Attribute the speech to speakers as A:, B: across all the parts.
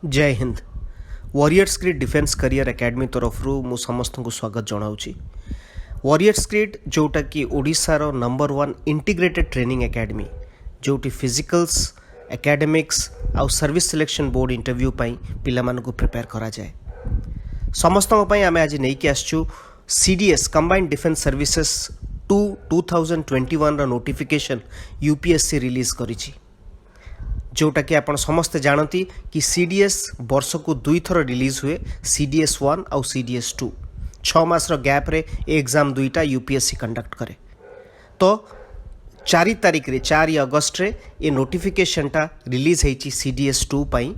A: जय Hind. Warriors grid defence career academy तरफ मु समस्त को स्वागत जनाऊँगी। वॉरियर्स ग्रिड जोटा कि ओडिशार नंबर 1 इंटीग्रेटेड ट्रेनिंग एकेडमी जोटी फिजिकल्स एकेडेमिक्स आउ सर्विस सिलेक्शन बोर्ड इंटरव्यू पाई पिला मानकु प्रिपेयर करा जाए। समस्त आम आज नहीं आसचु CDS combined defence services 2021 notification UPSC release करिछि, जोटा कि आपण समस्ते जानती कि सीडीएस वर्ष को 2 थर रिलीज हुए, सीडीएस 1 आउ सीडीएस 2। 6 मास गैप रे एग्जाम दुईटा यूपीएससी कंडक्ट करे। तो 4 तारिख रे 4 अगस्त रे ये नोटिफिकेशनटा रिलीज होईची सीडीएस 2 पाई।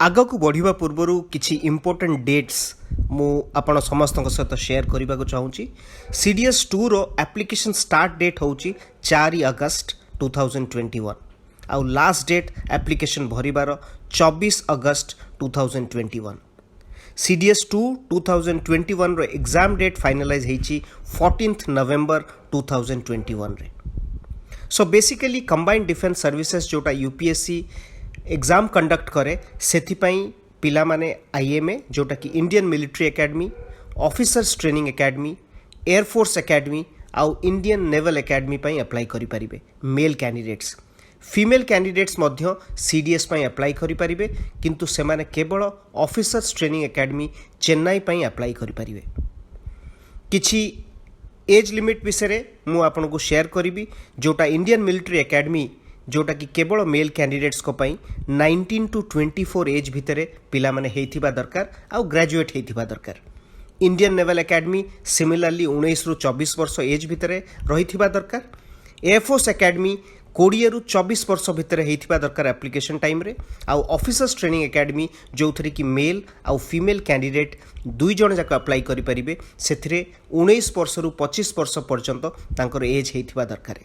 A: आग को बढ़िबा पूर्वरु किछि इंपोर्टेंट डेट्स मु आपण समस्त सहित शेयर करबा को चाहूँगी। सीडीएस 2 रो एप्लिकेशन स्टार्ट डेट होची 4 अगस्त 2021 आउ लास्ट डेट एप्लिकेशन भरिबार 24 अगस्त 2021। सीडीएस 2 2021 रो एग्जाम डेट फाइनलाइज होईची 14 नवेम्बर 2021 रे। So basically combined defence services जोटा यूपीएससी एग्जाम कंडक्ट करे सेथिपाई पिला माने आईएमए जोटा कि Indian military academy, officers training academy, air force academy आउ इंडियन नेवल एकेडमी पाई अप्लाई करि परिबे मेल कैंडिडेट्स। फीमेल कैंडिडेट्स मध्य सीडीएस पाई अप्लाई करि परिबे, किंतु से माने केवल ऑफिसर्स ट्रेनिंग एकेडमी चेन्नई पाई अप्लाई करि परिबे। किछि एज लिमिट विषय मु आपन को शेयर करिबी, जोटा इंडियन मिलिट्री एकेडमी जोटा कि केवल मेल कैंडिडेट्स को पाई 19 टू 24 एज भितरे पिला माने हेइथिबा दरकार आउ ग्रेजुएट हेइथिबा दरकार। इंडियन नेवल एकेडमी सिमिलरली 19 रु 24 वर्ष एज भितरे रहिथिबा दरकार। एयरफोर्स एकेडमी 20 रु 24 वर्ष भितरे हेइथिबा दरकार एप्लिकेशन टाइम रे। आउ ऑफिसर्स ट्रेनिंग एकेडमी जो थरे कि मेल आउ फीमेल कैंडिडेट दुई जण जाक अप्लाई करि परिबे, सेथिरे 19 वर्ष रु 25 वर्ष पर्यंत तांकर एज हेइथिबा दरकार।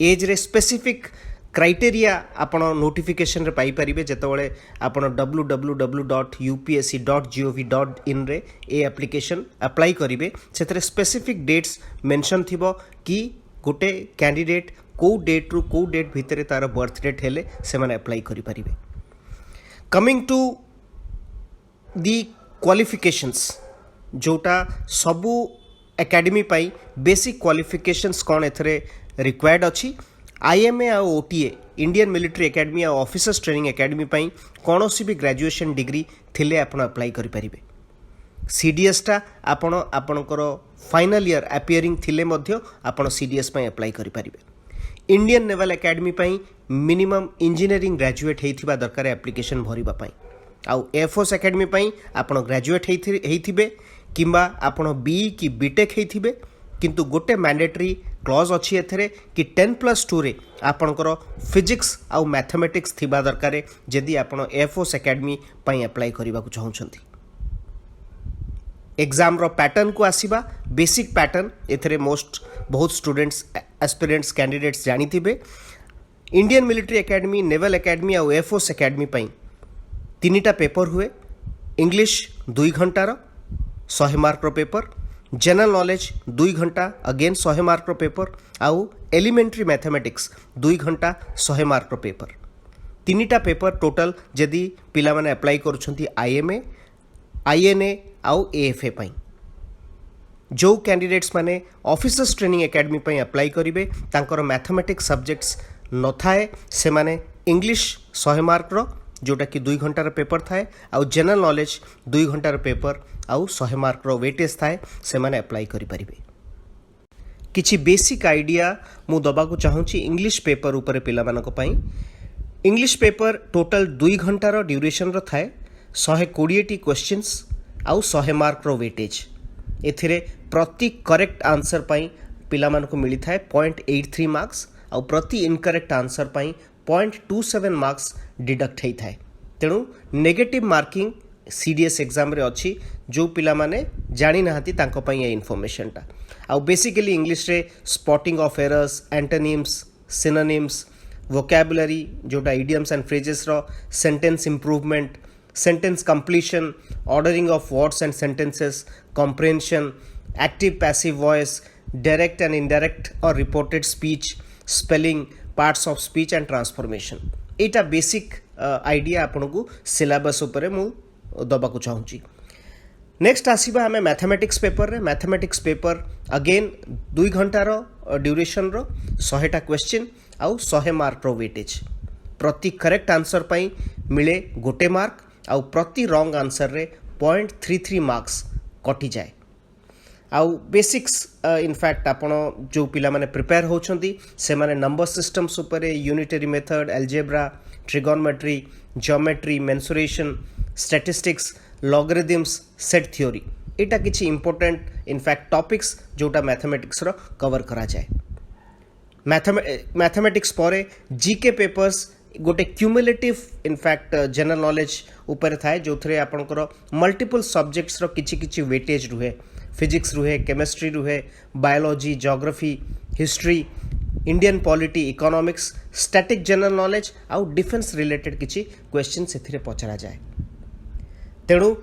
A: एज रे स्पेसिफिक क्राइटेरिया आपण नोटिफिकेशन रे पाई परिबे जेतबळे आपण www.upsc.gov.in रे ए एप्लिकेशन अप्लाई करिवे। सेतरे स्पेसिफिक डेट्स मेंशन थिबो कि गोटे कैंडिडेट को डेट रु को डेट भितरे तार बर्थ डेट हेले से माने अप्लाई करि परिबे। कमिंग टू दी क्वालिफिकेशंस जोटा सबु एकेडमी पाई बेसिक क्वालिफिकेशंस कौन एथरे रिक्वायर्ड अच्छी। आईएमए आ ओटीए इंडियन मिलिट्री एकेडमी आ ऑफिसर्स ट्रेनिंग एकेडमी पाई कौन सी भी ग्रेजुएशन डिग्री थिले आपण अप्लाई करि परिबे। सीडीएस टा आपण आपणकर फाइनल ईयर अपियरिंग थिले मध्य आपण सीडीएस पाई अप्लाई करि परिबे। इंडियन नेवल एकेडमी पाई मिनिमम इंजीनियरिंग ग्रेजुएट हेइथिबा दरकार एप्लिकेशन भरिबा पाई। आउ एयरफोर्स एकेडमी पाई आपण ग्रेजुएट हेइथिबे किंबा आपण बी कि बीटेक हेइथिबे, किंतु गोटे मैंडेटरी क्लॉज अच्छी एथरे कि 10+2 रे आपणकर फिजिक्स आउ मैथमेटिक्स थिबा दरकार जदि आपण एयरफोर्स एकेडमी पाई अप्लाई करबा को चाहउछंती। एग्जाम रो पैटर्न को आसीबा बेसिक पैटर्न एथरे मोस्ट बहुत स्टूडेंट्स एस्पिरेंट्स कैंडिडेट्स जानिथिबे। Indian military academy, naval academy आउ एयरफोर्स एकेडमी पाई 3टा पेपर हुए। इंग्लिश 2 घंटार 100 मार्क रो पेपर, जनरल नॉलेज 2 घंटा अगेन 100 मार्क रो पेपर, आउ एलिमेंट्री मैथमेटिक्स 2 घंटा 100 मार्क रो पेपर। 3टा पेपर टोटल जदि पिला माने अप्लाई करूछंती आईएमए, आईएनए आउ एएफए पाई। जो कैंडिडेट्स माने ऑफिसर्स ट्रेनिंग एकेडमी पाई अप्लाई करिवे तांकर मैथमेटिक्स सब्जेक्ट्स न थाए, से माने इंग्लिश 100 मार्क रो जोटा कि 2 घंटार पेपर थाए, आउ जनरल नॉलेज 2 घंटार पेपर आउ 100 मार्क रो वेटेज थाए, से माने अप्लाई करि परिबे। किछि बेसिक आइडिया मु दबा को चाहूँगी इंग्लिश पेपर ऊपर पिला मानको पाई। इंग्लिश पेपर टोटल 2 घंटार ड्यूरेशन रो थाए, 120 क्वेश्चंस आउ 100 मार्क रो वेटेज। एथिरे प्रति करेक्ट आंसर पाई पिला मानको मिली थाए 0.83 मार्क्स आउ प्रति इनकरेक्ट आंसर पाई 0.27 मार्क्स डिडक्ट होई थाए। तेणु नेगेटिव मार्किंग सीडीएस एग्जाम रे अच्छी जो पिला माने जानी नाहती तांको पई ए इन्फॉर्मेशन टा। आउ बेसिकली इंग्लिश रे spotting of errors, antonyms, synonyms, vocabulary जोटा इडियम्स एंड फ्रेजेस रो, sentence improvement, sentence completion, ordering of words and sentences, comprehension, active passive voice, direct and indirect और reported speech, spelling, parts of speech and transformation. एटा basic idea आपको syllabus उपर मु दबाक चाहूँगी। Next आसवा आम मैथमेटिक्स पेपर रे। मैथमेटिक्स पेपर अगेन 2 घंटार ड्यूरेशन रो 100टा क्वेश्चन आउ 100 मार्क रो वेटेज। प्रति करेक्ट आंसर पाई मिले 1 मार्क आउ प्रति रॉन्ग आंसर रे 0.33 मार्क्स कटि जाए। आउ बेसिक्स इनफैक्ट आपण जो पिला माने प्रिपेयर होछंती से माने नंबर सिस्टम्स ऊपर unitary method, algebra, trigonometry, geometry, mensuration, statistics, logarithms, set theory एटा किछि इंपोर्टेंट इनफैक्ट टॉपिक्स जोटा मैथमेटिक्स रो कवर करा जाए। मैथमेटिक्स परे जीके पेपर्स गोटे क्यूमुलेटिव इनफैक्ट जनरल नॉलेज ऊपर थाए जो थे आपंकर मल्टीपल सब्जेक्ट्स रो किछि किछि वेटेज रुहे। फिजिक्स रुहे, केमिस्ट्री रुहे, biology, geography, history, Indian polity, economics, static general knowledge आउ डिफेंस रिलेटेड किछि क्वेश्चन से पचरा जाए। तेणु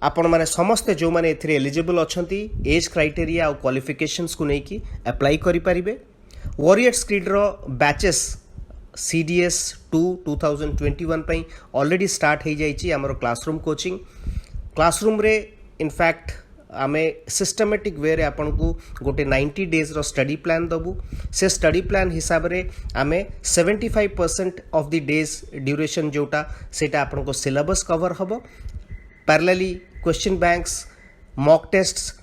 A: आपण माने समस्ते जो माने एथिरे एलिजिबल अछंती एज क्राइटेरिया आउ क्वालिफिकेशंस को नेकी अप्लाई करि परिबे। वॉरियर्स क्रीड रो बैचेस CDS 2 2021 पई ऑलरेडी स्टार्ट हो जाइए आमर क्लासरूम कोचिंग। क्लासरूम रे इनफैक्ट आमे सिस्टमेटिक वे रे आपन को गोटे 90 डेज रो स्टडी प्लान दबु। से स्टडी प्लान हिसाब रे आमे 75% ऑफ द डेज ड्यूरेशन जोटा सेटा आपन को सिलेबस कवर हबो। Parallelly question banks, mock tests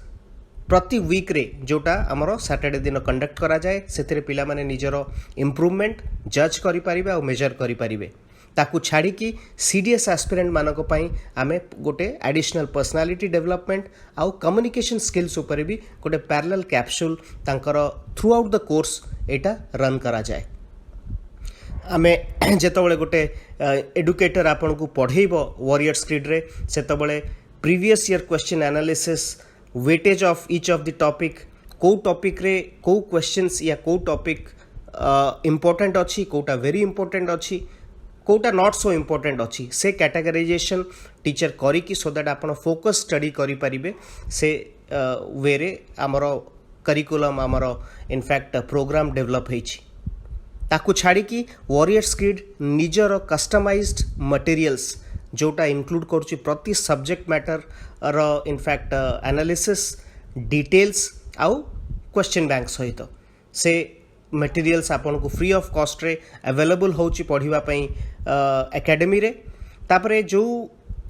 A: प्रति वीक रे जोटा आमर सैटरडे दिन कंडक्ट करा जाए। से पिला माने निजर इम्प्रूवमेंट जज करि परिबे और मेजर करि परिबे। ताकू छाड़ी कि CDS एस्पिरेंट मानक पई आमे गोटे एडिशनल पर्सनालिटी डेवलपमेंट आउ कम्युनिकेशन स्किल्स ऊपर भी गोटे पैरेलल कैप्सूल तांकर through out the course Etah run करा जाए। आमे जेतबळे गोटे एडुकेटर आपन को पढ़ेइबो वॉरियर्स क्रीड रे सेतबळे previous year question analysis, weightage of each of the topic, को टॉपिक रे को क्वेश्चंस या को टॉपिक इंपोर्टेंट अच्छी, कोटा वेरी इंपोर्टेंट अच्छी, कोटा नॉट सो इंपोर्टेंट अच्छी से कैटेगराइजेशन टीचर करी कि सो दैट आपण फोकस स्टडी करि परिबे। से वे रे हमर करिकुलम हमर इनफैक्ट प्रोग्राम डेवलप होइछि। ताकू छाड़ी कि वॉरियर्स क्रीड निजर कस्टमाइज्ड मटेरियल्स जोटा इंक्लूड करुच्ची प्रति सब्जेक्ट मैटर रो इनफैक्ट एनालिसिस, डिटेल्स आउ क्वेश्चन बैंक सहित से मटेरियल्स आपन को फ्री ऑफ कॉस्ट रे अवेलेबल होची पढ़िबा पई एकेडमी रे। तापरे जो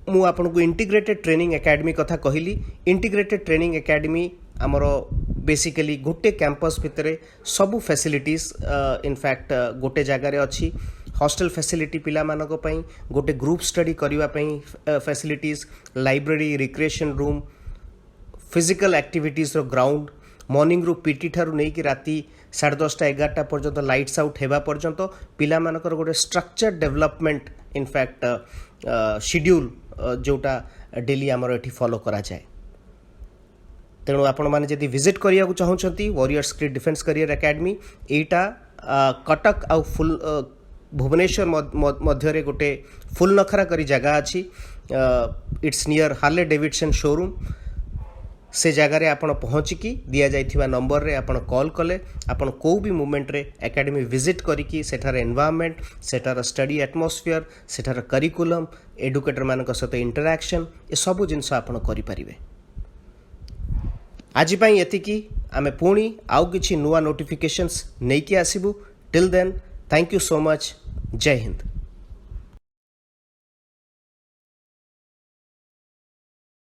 A: मु आपन को इंटीग्रेटेड ट्रेनिंग एकेडमी कथा कहली, इंटीग्रेटेड ट्रेनिंग एकेडमी हमरो बेसिकली गोटे कैंपस भितरे सबु फैसिलिटीज इनफैक्ट गोटे जगह रे अछि। हॉस्टल फैसिलिटी पिला मानक पई, गोटे ग्रुप स्टडी करिवा पई facilities, library, recreation room, physical activities रो ग्राउंड, मॉर्निंग रू पीटी ठारू नहीं कि राति 10:30 11टा पर्यंत लाइट्स आउट हेबा पर्यंत पिला मानकर गोटे स्ट्रक्चर डेवलपमेंट इनफैक्ट शेड्यूल जोटा डेली आमर एठी फॉलो करा जाए। तेणु आपण माने जदि विजिट करिया को चाहउछंती warriors creed defence career academy एटा कटक आउ फुल भुवनेश्वर मध्य गोटे फुल नखरा करी जगह अच्छी। It's near Harley Davidson showroom. से जगार आपण पहुँचिकी दि जाइथिबा नंबर रे आपण कॉल कले आपण को भी मोमेंट रे एकेडमी विजिट करिकी सेठार एनवायरनमेंट, सेठार स्टडी एटमॉस्फेयर, सेठार करिकुलम, एडुकेटर मानक सहित इंटरैक्शन ए सबु जिनस आपण करि परिबे। आज पई एतिकी आमे पुणी आउ किछि नुवा नोटिफिकेशंस नेकी आसीबु। Till then thank you so much. जय हिंद।